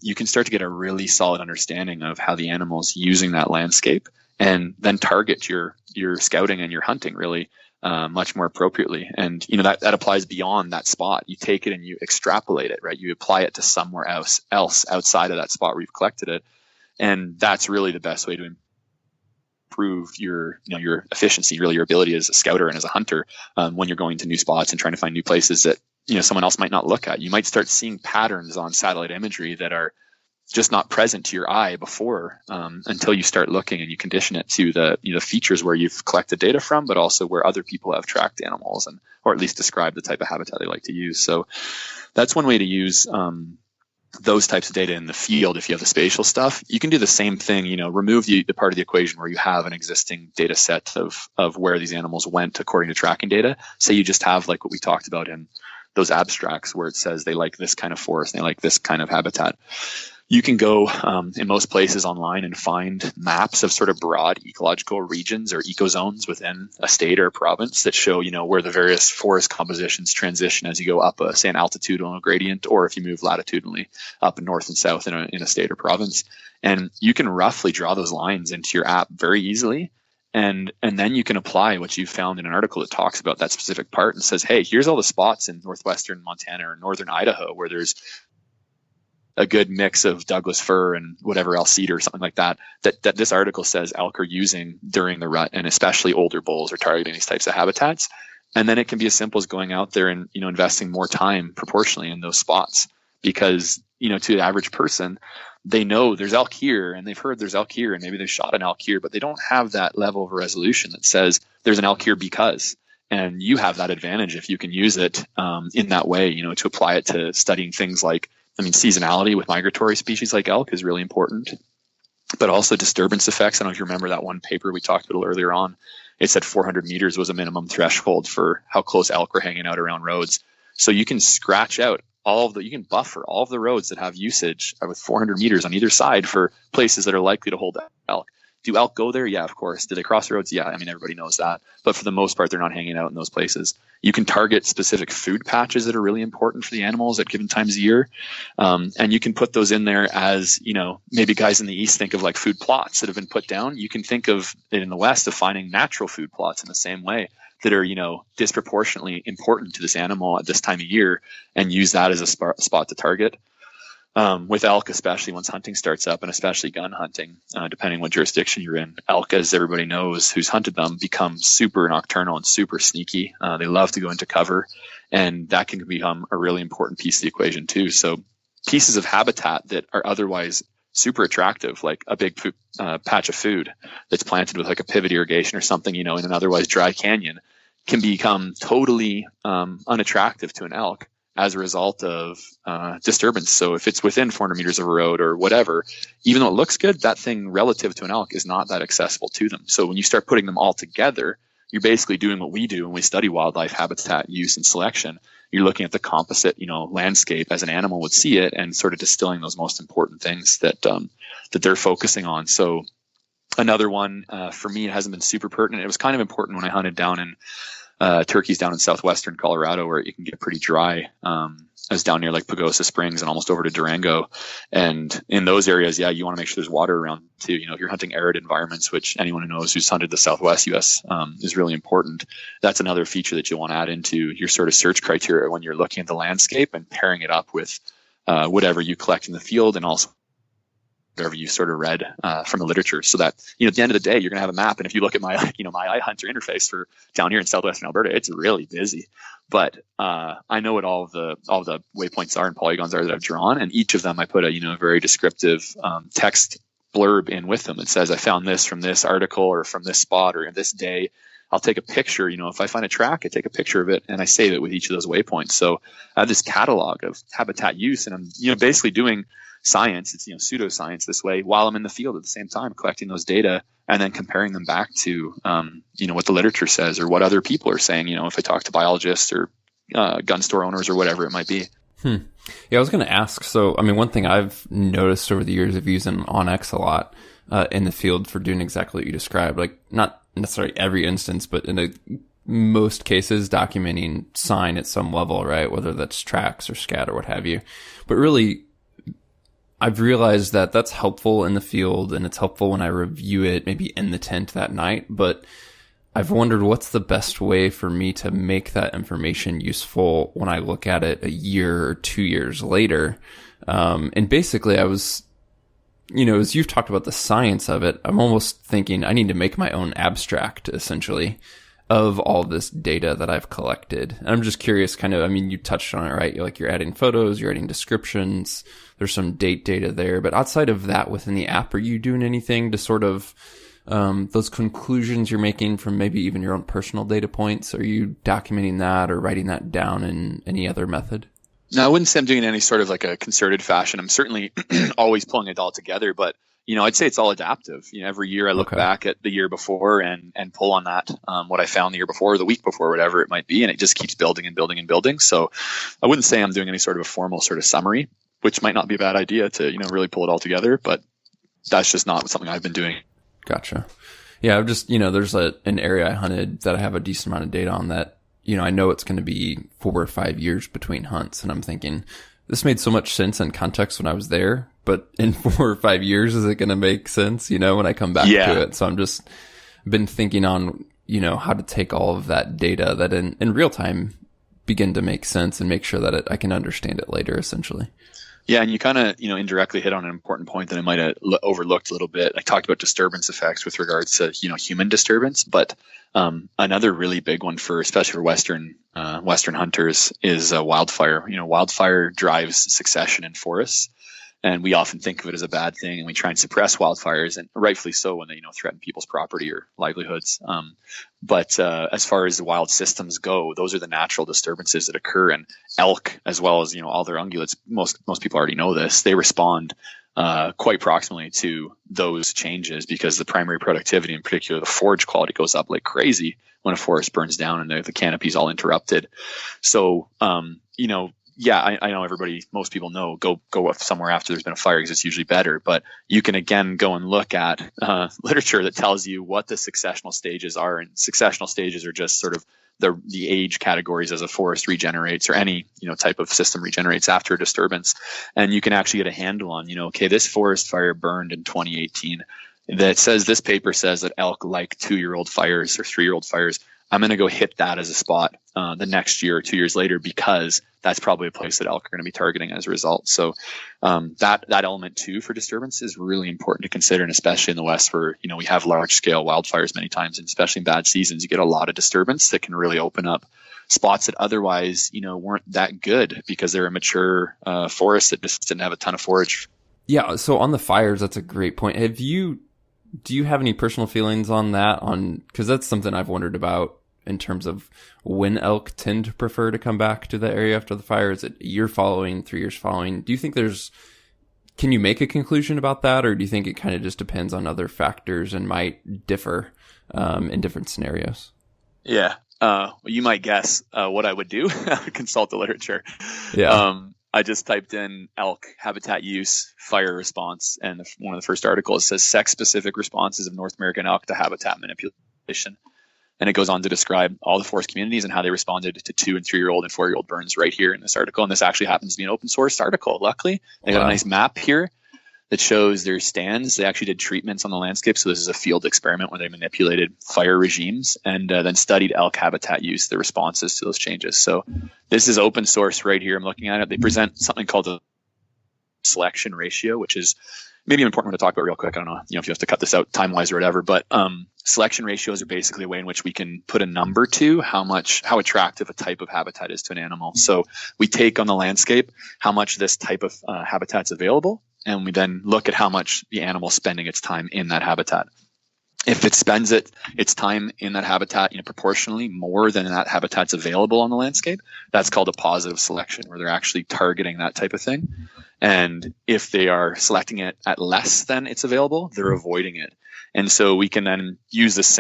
you can start to get a really solid understanding of how the animal's using that landscape and then target your scouting and your hunting really much more appropriately. And, that applies beyond that spot. You take it and you extrapolate it, right? You apply it to somewhere else outside of that spot where you've collected it. And that's really the best way to improve your efficiency, really your ability as a scouter and as a hunter when you're going to new spots and trying to find new places that, someone else might not look at. You might start seeing patterns on satellite imagery that are just not present to your eye before until you start looking and you condition it to the features where you've collected data from, but also where other people have tracked animals or at least describe the type of habitat they like to use. So that's one way to use those types of data in the field. If you have the spatial stuff, you can do the same thing, remove the part of the equation where you have an existing data set of where these animals went according to tracking data. Say you just have like what we talked about in those abstracts where it says they like this kind of forest, they like this kind of habitat. You can go in most places online and find maps of sort of broad ecological regions or ecozones within a state or a province that show, where the various forest compositions transition as you go up, say, an altitudinal gradient, or if you move latitudinally up north and south in a state or province. And you can roughly draw those lines into your app very easily And then you can apply what you found in an article that talks about that specific part and says, hey, here's all the spots in northwestern Montana or northern Idaho where there's a good mix of Douglas fir and whatever else, cedar or something like that this article says elk are using during the rut, and especially older bulls are targeting these types of habitats. And then it can be as simple as going out there and, investing more time proportionally in those spots, because, to the average person, they know there's elk here and they've heard there's elk here and maybe they've shot an elk here, but they don't have that level of resolution that says there's an elk here because. And you have that advantage if you can use it in that way, to apply it to studying things like, seasonality with migratory species like elk is really important, but also disturbance effects. I don't know if you remember that one paper we talked about earlier on. It said 400 meters was a minimum threshold for how close elk were hanging out around roads. So you can scratch out you can buffer all of the roads that have usage with 400 meters on either side for places that are likely to hold elk. Do elk go there? Yeah, of course. Do they cross the roads? Yeah, everybody knows that. But for the most part, they're not hanging out in those places. You can target specific food patches that are really important for the animals at given times of year. And you can put those in there as, maybe guys in the East think of like food plots that have been put down. You can think of it in the West of finding natural food plots in the same way that are, disproportionately important to this animal at this time of year, and use that as a spot to target. With elk, especially once hunting starts up, and especially gun hunting, depending what jurisdiction you're in, elk, as everybody knows who's hunted them, become super nocturnal and super sneaky. They love to go into cover, and that can become a really important piece of the equation too. So pieces of habitat that are otherwise super attractive, like a big patch of food that's planted with like a pivot irrigation or something, in an otherwise dry canyon, can become totally unattractive to an elk as a result of disturbance. So if it's within 400 meters of a road or whatever, even though it looks good, that thing relative to an elk is not that accessible to them. So when you start putting them all together, you're basically doing what we do when we study wildlife habitat use and selection. You're looking at the composite, landscape as an animal would see it, and sort of distilling those most important things that they're focusing on. So another one for me, it hasn't been super pertinent. It was kind of important when I hunted down in turkeys down in southwestern Colorado, where it can get pretty dry. I was down near like Pagosa Springs and almost over to Durango. And in those areas, yeah, you want to make sure there's water around too. If you're hunting arid environments, which anyone who knows who's hunted the Southwest US is really important. That's another feature that you'll want to add into your sort of search criteria when you're looking at the landscape and pairing it up with whatever you collect in the field, and also whatever you sort of read from the literature, so that at the end of the day you're going to have a map. And if you look at my my iHunter interface for down here in southwestern Alberta, it's really busy, but I know what all the waypoints are and polygons are that I've drawn, and each of them I put a very descriptive text blurb in with them that says I found this from this article or from this spot or in this day. I'll take a picture, if I find a track, I take a picture of it and I save it with each of those waypoints. So I have this catalog of habitat use, and I'm basically doing science. It's pseudoscience this way while I'm in the field at the same time, collecting those data and then comparing them back to what the literature says or what other people are saying. If I talk to biologists or gun store owners or whatever it might be. Yeah, I was going to ask. So, one thing I've noticed over the years of using OnX a lot in the field for doing exactly what you described, like not necessarily every instance, but in most cases documenting sign at some level, right? Whether that's tracks or scat or what have you. But really, I've realized that that's helpful in the field, and it's helpful when I review it maybe in the tent that night. But I've wondered what's the best way for me to make that information useful when I look at it a year or 2 years later. And basically I was, as you've talked about the science of it, I'm almost thinking I need to make my own abstract essentially of all this data that I've collected. And I'm just curious you touched on it, right? You're adding photos, you're adding descriptions, there's some date data there. But outside of that within the app, are you doing anything to sort of those conclusions you're making from maybe even your own personal data points? Are you documenting that or writing that down in any other method? No, I wouldn't say I'm doing it in any sort of like a concerted fashion. I'm certainly always pulling it all together, but I'd say it's all adaptive. Every year I look back at the year before and pull on that, what I found the year before, or the week before, whatever it might be. And it just keeps building and building and building. So I wouldn't say I'm doing any sort of a formal sort of summary, which might not be a bad idea to, really pull it all together, but that's just not something I've been doing. Gotcha. Yeah. I've just, there's an area I hunted that I have a decent amount of data on that, I know it's going to be 4 or 5 years between hunts. And I'm thinking this made so much sense in context when I was there, but in 4 or 5 years, is it going to make sense, when I come back to it? So been thinking on, how to take all of that data that in real time begin to make sense and make sure that I can understand it later, essentially. Yeah, and you kind of, indirectly hit on an important point that I might have overlooked a little bit. I talked about disturbance effects with regards to, human disturbance, but another really big one especially for Western hunters is wildfire. Wildfire drives succession in forests, and we often think of it as a bad thing, and we try and suppress wildfires, and rightfully so when they, threaten people's property or livelihoods. But as far as the wild systems go, those are the natural disturbances that occur, and elk, as well as all their ungulates. Most people already know this. They respond quite proximally to those changes because the primary productivity, in particular the forage quality, goes up like crazy when a forest burns down and the canopy is all interrupted. So, yeah, I know most people know, go somewhere after there's been a fire because it's usually better. But you can, again, go and look at literature that tells you what the successional stages are. And successional stages are just sort of the age categories as a forest regenerates, or any, type of system regenerates after a disturbance. And you can actually get a handle on, okay, this forest fire burned in 2018. This paper says that elk like 2-year-old fires or 3-year-old fires. I'm going to go hit that as a spot the next year or 2 years later, because that's probably a place that elk are going to be targeting as a result. So that element too for disturbance is really important to consider, and especially in the West where, we have large scale wildfires many times, and especially in bad seasons, you get a lot of disturbance that can really open up spots that otherwise, weren't that good because they're a mature forest that just didn't have a ton of forage. Yeah. So on the fires, that's a great point. Do you have any personal feelings on that? Because that's something I've wondered about in terms of when elk tend to prefer to come back to the area after the fire. Is it a year following, 3 years following? Do you think can you make a conclusion about that? Or do you think it kind of just depends on other factors and might differ in different scenarios? Yeah. Well, you might guess what I would do. I would consult the literature. Yeah. I just typed in elk habitat use fire response, and one of the first articles says sex-specific responses of North American elk to habitat manipulation. And it goes on to describe all the forest communities and how they responded to 2- and 3-year-old and 4-year-old burns right here in this article. And this actually happens to be an open source article. Luckily, they got a nice map here that shows their stands. They actually did treatments on the landscape. So this is a field experiment where they manipulated fire regimes and then studied elk habitat use, the responses to those changes. So this is open source right here. I'm looking at it. They present something called the selection ratio, which is maybe an important one to talk about real quick. I don't know, if you have to cut this out time-wise or whatever, but selection ratios are basically a way in which we can put a number to how attractive a type of habitat is to an animal. So we take on the landscape how much this type of habitat's available, and we then look at how much the animal is spending its time in that habitat. If it spends its time in that habitat, proportionally more than that habitat's available on the landscape, that's called a positive selection, where they're actually targeting that type of thing. And if they are selecting it at less than it's available, they're avoiding it. And so we can then use this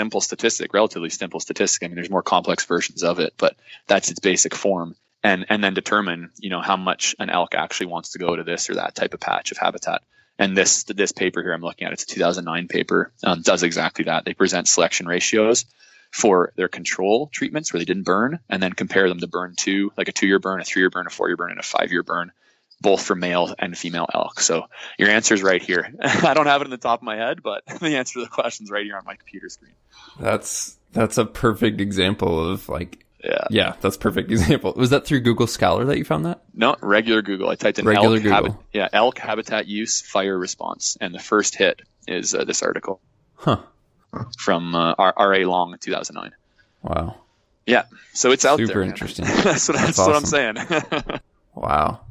relatively simple statistic. I mean, there's more complex versions of it, but that's its basic form. And then determine, how much an elk actually wants to go to this or that type of patch of habitat. And this paper here I'm looking at, it's a 2009 paper, does exactly that. They present selection ratios for their control treatments where they didn't burn, and then compare them to burn 2, like a 2-year burn, a 3-year burn, a 4-year burn, and a 5-year burn, both for male and female elk. So your answer is right here. I don't have it in the top of my head, but the answer to the question is right here on my computer screen. That's a perfect example of Yeah, that's a perfect example. Was that through Google Scholar that you found that? No, regular Google. I typed in elk habitat use fire response, and the first hit is this article. From R.A. Long, 2009. Wow. Yeah, so it's out there. Super interesting. That's awesome. What I'm saying. Wow.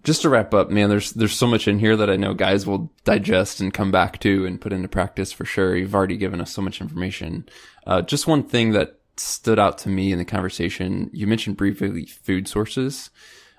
Just to wrap up, man, there's so much in here that I know guys will digest and come back to and put into practice for sure. You've already given us so much information. Just one thing that stood out to me in the conversation, you mentioned briefly food sources.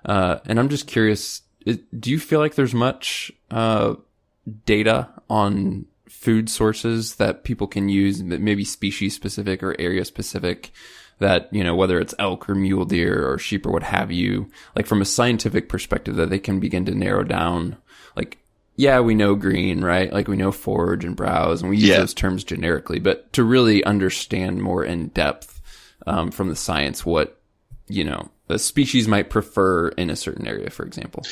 And I'm just curious, do you feel like there's much data on food sources that people can use, maybe species specific or area specific, that, whether it's elk or mule deer or sheep or what have you, like from a scientific perspective, that they can begin to narrow down? Like, yeah, we know green, right? Like we know forage and browse, and we use those terms generically, but to really understand more in depth from the science what, a species might prefer in a certain area, for example.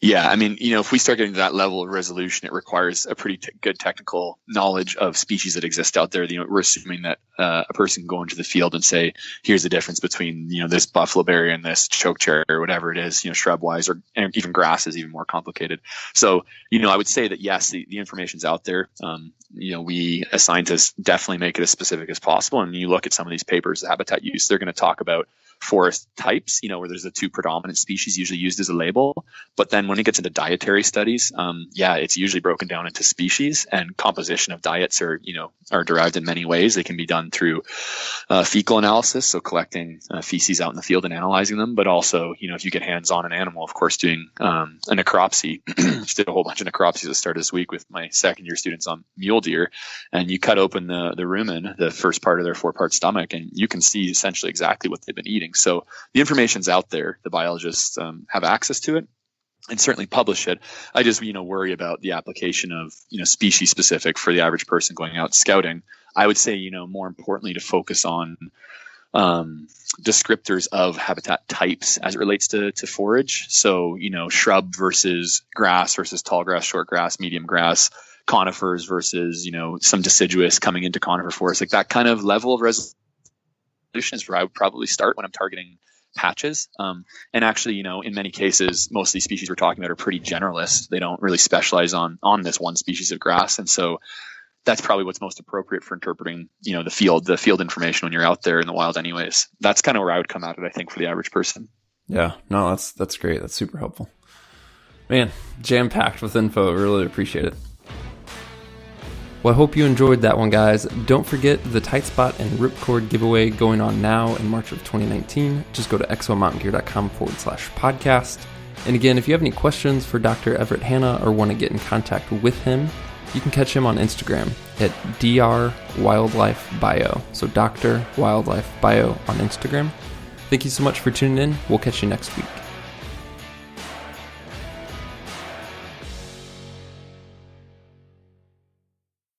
Yeah, I mean, if we start getting to that level of resolution, it requires a pretty good technical knowledge of species that exist out there. We're assuming that a person can go into the field and say, here's the difference between, this buffaloberry and this chokecherry or whatever it is, shrub-wise, or even grass is even more complicated. So, I would say that, yes, the information's out there. We as scientists definitely make it as specific as possible. And you look at some of these papers, the habitat use, they're going to talk about forest types, where there's the two predominant species usually used as a label. But then when it gets into dietary studies, it's usually broken down into species, and composition of diets are derived in many ways. They can be done through fecal analysis, so collecting feces out in the field and analyzing them. But also, if you get hands on an animal, of course, doing a necropsy. Just did a whole bunch of necropsies that started this week with my second year students on mule deer, and you cut open the rumen, the first part of their 4-part stomach, and you can see essentially exactly what they've been eating. So the information's out there. The biologists have access to it and certainly publish it. I just, worry about the application of, species specific for the average person going out scouting. I would say, more importantly, to focus on descriptors of habitat types as it relates to forage. So, shrub versus grass versus tall grass, short grass, medium grass, conifers versus, some deciduous coming into conifer forest, like that kind of level of resolution is where I would probably start when I'm targeting patches. And actually, in many cases, most of these species we're talking about are pretty generalist. They don't really specialize on this one species of grass. And so that's probably what's most appropriate for interpreting, the field information when you're out there in the wild anyways. That's kind of where I would come at it, I think, for the average person. Yeah, no, that's great. That's super helpful. Man, jam-packed with info. Really appreciate it. Well, I hope you enjoyed that one, guys. Don't forget the Tight Spot and Ripcord giveaway going on now in March of 2019. Just go to exomountaingear.com/podcast. And again, if you have any questions for Dr. Everett Hanna or want to get in contact with him, you can catch him on Instagram at Dr. Wildlife Bio. So Dr. Wildlife Bio on Instagram. Thank you so much for tuning in. We'll catch you next week.